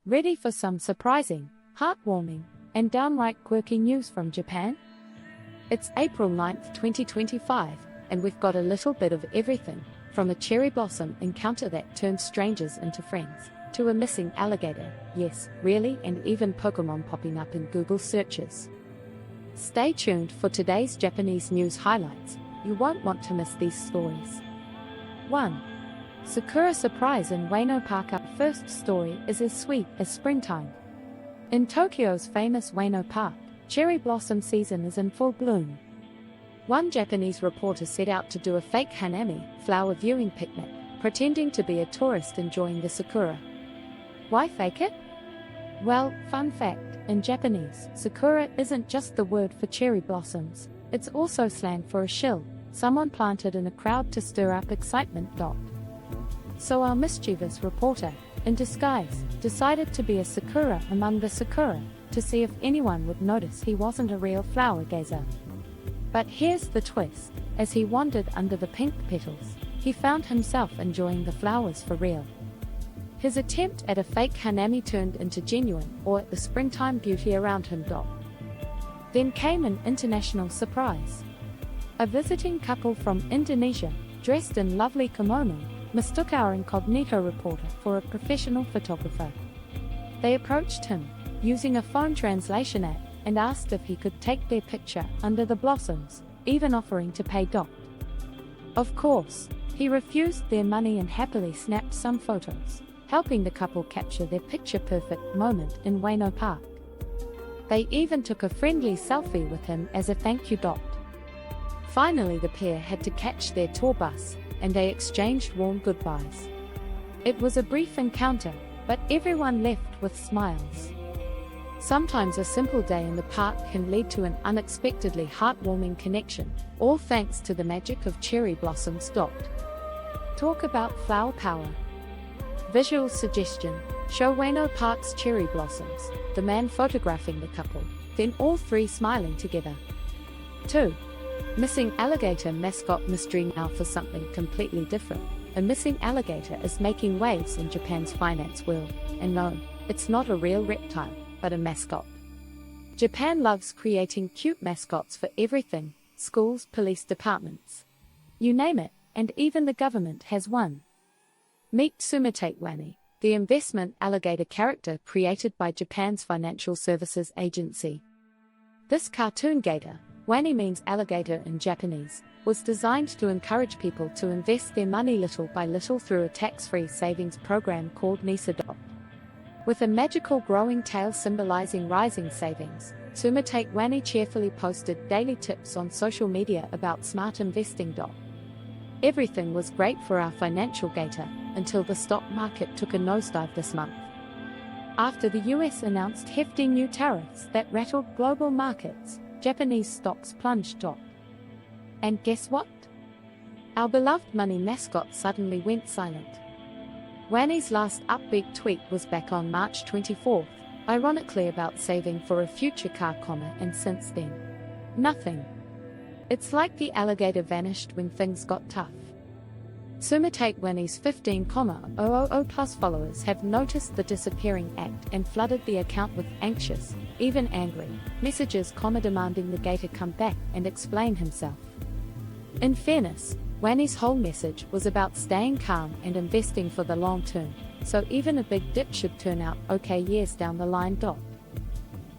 Ready for some surprising, heartwarming, and downright quirky news from Japan? It's April 9th, 2025, and we've got a little bit of everything, from a cherry blossom encounter that turns strangers into friends, to a missing alligator, yes, really, and even Pokémon popping up in Google searches. Stay tuned for today's Japanese news highlights. You won't want to miss these stories. 1. Sakura surprise in Ueno Park. Our first story is as sweet as springtime. In Tokyo's famous Ueno Park, cherry blossom season is in full bloom. One Japanese reporter set out to do a fake hanami, flower viewing picnic, pretending to be a tourist enjoying the sakura. Why fake it? Well, fun fact, in Japanese, sakura isn't just the word for cherry blossoms, it's also slang for a shill, someone planted in a crowd to stir up excitement. So our mischievous reporter, in disguise, decided to be a sakura among the sakura, to see if anyone would notice he wasn't a real flower gazer. But here's the twist, as he wandered under the pink petals, he found himself enjoying the flowers for real. His attempt at a fake hanami turned into genuine awe at the springtime beauty around him. Then came an international surprise. A visiting couple from Indonesia, dressed in lovely kimono, mistook our incognito reporter for a professional photographer. They approached him, using a phone translation app, and asked if he could take their picture under the blossoms, even offering to pay. Of course, he refused their money and happily snapped some photos, helping the couple capture their picture-perfect moment in Ueno Park. They even took a friendly selfie with him as a thank you. Finally, the pair had to catch their tour bus, and they exchanged warm goodbyes. It was a brief encounter, but everyone left with smiles. Sometimes a simple day in the park can lead to an unexpectedly heartwarming connection, all thanks to the magic of cherry blossoms. Talk about flower power. Visual suggestion: show Ueno Park's cherry blossoms, the man photographing the couple, then all three smiling together. 2. Missing alligator mascot mystery. Now for something completely different. A missing alligator is making waves in Japan's finance world, and no, it's not a real reptile, but a mascot. Japan loves creating cute mascots for everything: schools, police departments. You name it, and even the government has one. Meet Tsumitate Wani, the investment alligator character created by Japan's financial services agency. This cartoon gator, Wani means alligator in Japanese, was designed to encourage people to invest their money little by little through a tax-free savings program called NISA. With a magical growing tail symbolizing rising savings, Tsumitate Wani cheerfully posted daily tips on social media about smart investing. Everything was great for our financial gator, until the stock market took a nosedive this month. After the US announced hefty new tariffs that rattled global markets, Japanese stocks plunged. And guess what? Our beloved money mascot suddenly went silent. Wani's last upbeat tweet was back on March 24th, ironically about saving for a future car, and since then, nothing. It's like the alligator vanished when things got tough. Tsumitate Wani's 15,000 plus followers have noticed the disappearing act and flooded the account with anxious, even angry, messages, demanding the gator come back and explain himself. In fairness, Wani's whole message was about staying calm and investing for the long term, so even a big dip should turn out okay years down the line.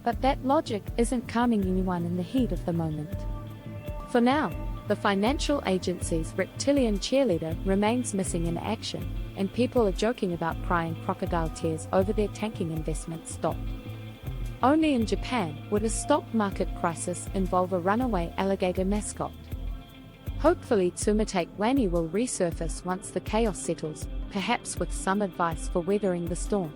But that logic isn't calming anyone in the heat of the moment. For now, the financial agency's reptilian cheerleader remains missing in action, and people are joking about crying crocodile tears over their tanking investments. Only in Japan would a stock market crisis involve a runaway alligator mascot. Hopefully Tsumitate Wani will resurface once the chaos settles, perhaps with some advice for weathering the storm.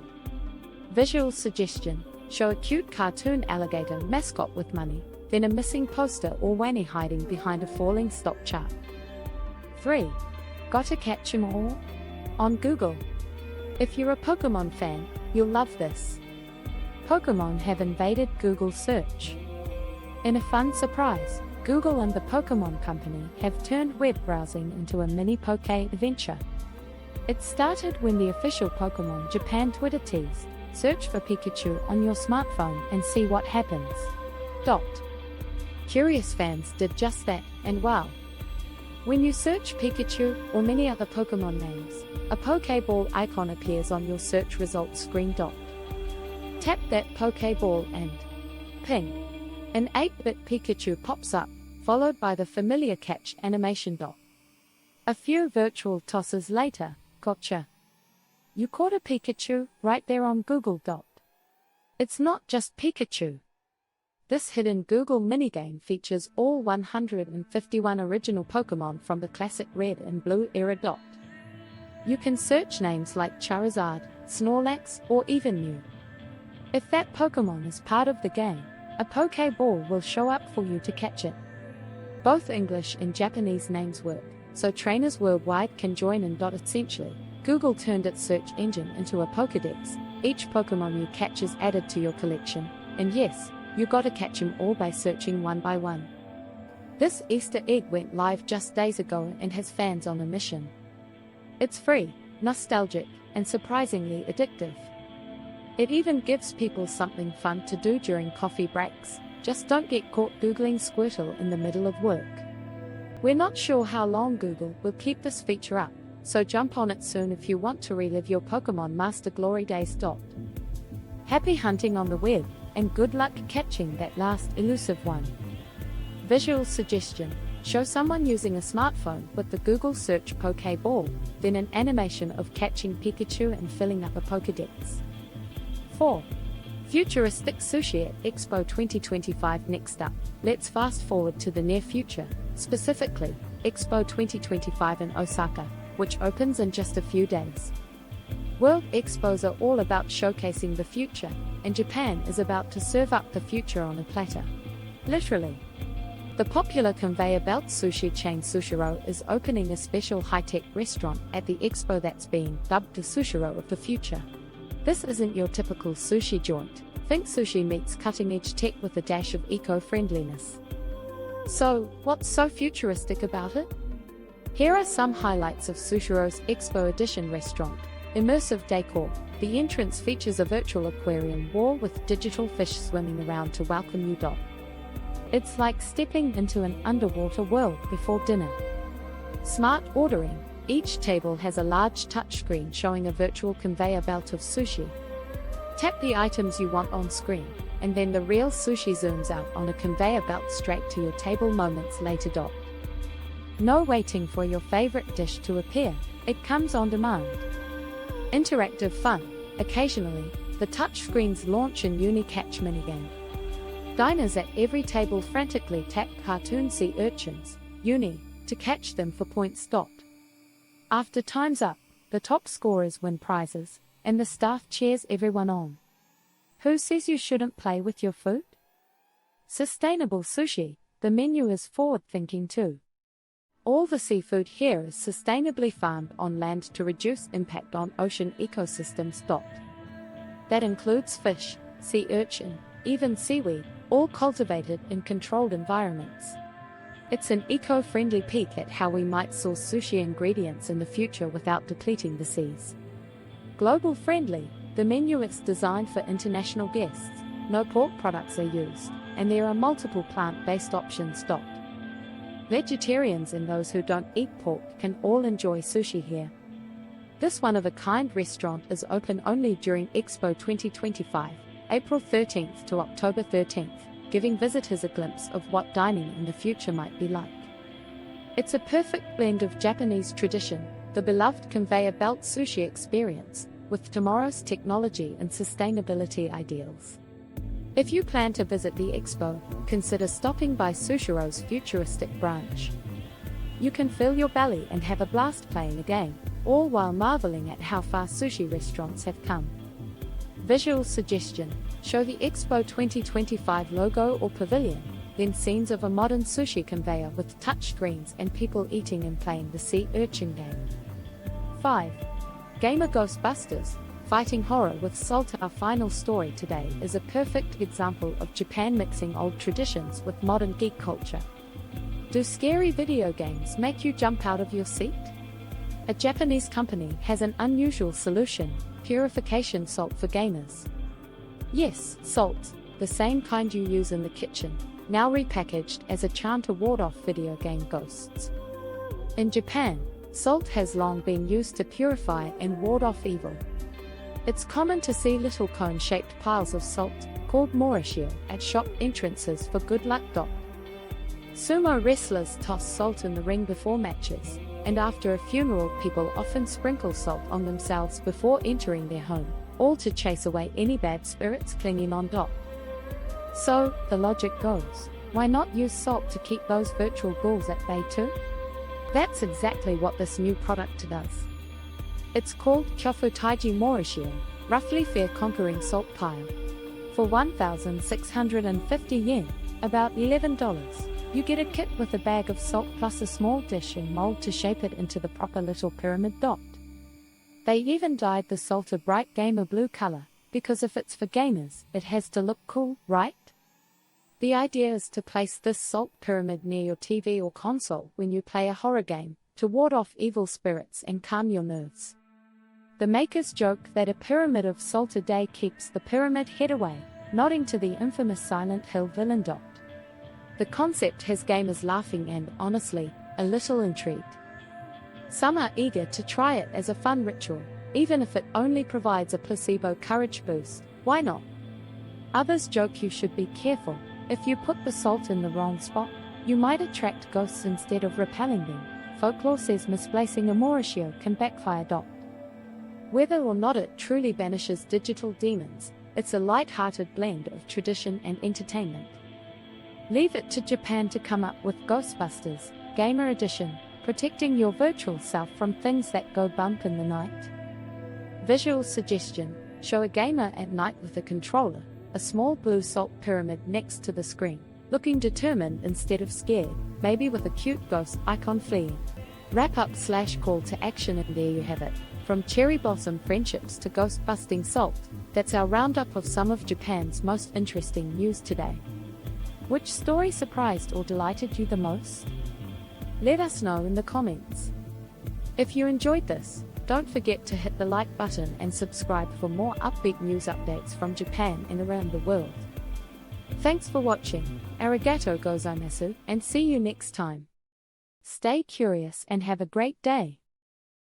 Visual suggestion: show a cute cartoon alligator mascot with money, then a missing poster or Wani hiding behind a falling stock chart. 3. Gotta catch 'em all? On Google. If you're a Pokémon fan, you'll love this. Pokémon have invaded Google search. In a fun surprise, Google and the Pokémon Company have turned web browsing into a mini Poké adventure. It started when the official Pokémon Japan Twitter teased, Search for Pikachu on your smartphone and see what happens. Dot. Curious fans did just that, and wow. When you search Pikachu or many other Pokemon names, a Pokeball icon appears on your search results screen. Dot. Tap that Pokeball and ping. An 8-bit Pikachu pops up, followed by the familiar catch animation. Dot. A few virtual tosses later, gotcha. You caught a Pikachu right there on Google. Dot. It's not just Pikachu. This hidden Google minigame features all 151 original Pokemon from the classic Red and Blue era. Dot. You can search names like Charizard, Snorlax, or even Mew. If that Pokemon is part of the game, a Pokeball will show up for you to catch it. Both English and Japanese names work, so trainers worldwide can join in. Essentially, Google turned its search engine into a Pokédex. Each Pokemon you catch is added to your collection, and yes, you gotta catch them all by searching one by one. This Easter egg went live just days ago and has fans on a mission. It's free, nostalgic, and surprisingly addictive. It even gives people something fun to do during coffee breaks. Just don't get caught Googling Squirtle in the middle of work. We're not sure how long Google will keep this feature up, so jump on it soon if you want to relive your Pokemon Master Glory days. Dot. Happy hunting on the web, and good luck catching that last elusive one. Visual suggestion: show someone using a smartphone with the Google search Pokeball, then an animation of catching Pikachu and filling up a Pokédex. 4. Futuristic sushi at Expo 2025. Next up, let's fast forward to the near future, specifically, Expo 2025 in Osaka, which opens in just a few days. World Expos are all about showcasing the future, and Japan is about to serve up the future on a platter. Literally. The popular conveyor belt sushi chain Sushiro is opening a special high-tech restaurant at the Expo that's being dubbed the Sushiro of the future. This isn't your typical sushi joint. Think sushi meets cutting-edge tech with a dash of eco-friendliness. So, what's so futuristic about it? Here are some highlights of Sushiro's Expo Edition restaurant. Immersive decor. The entrance features a virtual aquarium wall with digital fish swimming around to welcome you. It's like stepping into an underwater world before dinner. Smart ordering. Each table has a large touchscreen showing a virtual conveyor belt of sushi. Tap the items you want on screen, and then the real sushi zooms out on a conveyor belt straight to your table moments later. No waiting for your favorite dish to appear, it comes on demand. Interactive fun. Occasionally, the touchscreens launch a uni-catch minigame. Diners at every table frantically tap cartoon sea urchins, uni, to catch them for points. After time's up, the top scorers win prizes, and the staff cheers everyone on. Who says you shouldn't play with your food? Sustainable sushi. The menu is forward-thinking too. All the seafood here is sustainably farmed on land to reduce impact on ocean ecosystems. That includes fish, sea urchin, even seaweed, all cultivated in controlled environments. It's an eco-friendly peek at how we might source sushi ingredients in the future without depleting the seas. Global friendly. The menu is designed for international guests. No pork products are used, and there are multiple plant-based options. Vegetarians and those who don't eat pork can all enjoy sushi here. This one-of-a-kind restaurant is open only during Expo 2025, April 13th to October 13th, giving visitors a glimpse of what dining in the future might be like. It's a perfect blend of Japanese tradition, the beloved conveyor belt sushi experience, with tomorrow's technology and sustainability ideals. If you plan to visit the Expo, consider stopping by Sushiro's futuristic branch. You can fill your belly and have a blast playing a game, all while marveling at how far sushi restaurants have come. Visual suggestion: show the Expo 2025 logo or pavilion, then scenes of a modern sushi conveyor with touchscreens and people eating and playing the sea urchin game. 5. Gamer Ghostbusters. Fighting horror with Salt. Our final story today is a perfect example of Japan mixing old traditions with modern geek culture. Do scary video games make you jump out of your seat? A Japanese company has an unusual solution: purification salt for gamers. Yes, salt, the same kind you use in the kitchen, now repackaged as a charm to ward off video game ghosts. In Japan, salt has long been used to purify and ward off evil. It's common to see little cone-shaped piles of salt, called morishio, at shop entrances for good luck. Sumo wrestlers toss salt in the ring before matches, and after a funeral people often sprinkle salt on themselves before entering their home, all to chase away any bad spirits clinging on. So, the logic goes, why not use salt to keep those virtual ghouls at bay too? That's exactly what this new product does. It's called Kyofu Taiji Morishio, roughly fair conquering salt pile. For 1,650 yen, about $11, you get a kit with a bag of salt plus a small dish and mold to shape it into the proper little pyramid. They even dyed the salt a bright gamer blue color, because if it's for gamers, it has to look cool, right? The idea is to place this salt pyramid near your TV or console when you play a horror game, to ward off evil spirits and calm your nerves. The makers joke that a pyramid of salt a day keeps the pyramid head away, nodding to the infamous Silent Hill villain. The concept has gamers laughing and, honestly, a little intrigued. Some are eager to try it as a fun ritual, even if it only provides a placebo courage boost, why not? Others joke you should be careful, if you put the salt in the wrong spot, you might attract ghosts instead of repelling them. Folklore says misplacing a morishio can backfire. Whether or not it truly banishes digital demons, it's a light-hearted blend of tradition and entertainment. Leave it to Japan to come up with Ghostbusters, Gamer Edition, protecting your virtual self from things that go bump in the night. Visual suggestion: show a gamer at night with a controller, a small blue salt pyramid next to the screen, looking determined instead of scared, maybe with a cute ghost icon fleeing. Wrap up / call to action, and there you have it. From cherry blossom friendships to ghost-busting salt, that's our roundup of some of Japan's most interesting news today. Which story surprised or delighted you the most? Let us know in the comments. If you enjoyed this, don't forget to hit the like button and subscribe for more upbeat news updates from Japan and around the world. Thanks for watching, arigato gozaimasu, and see you next time. Stay curious and have a great day.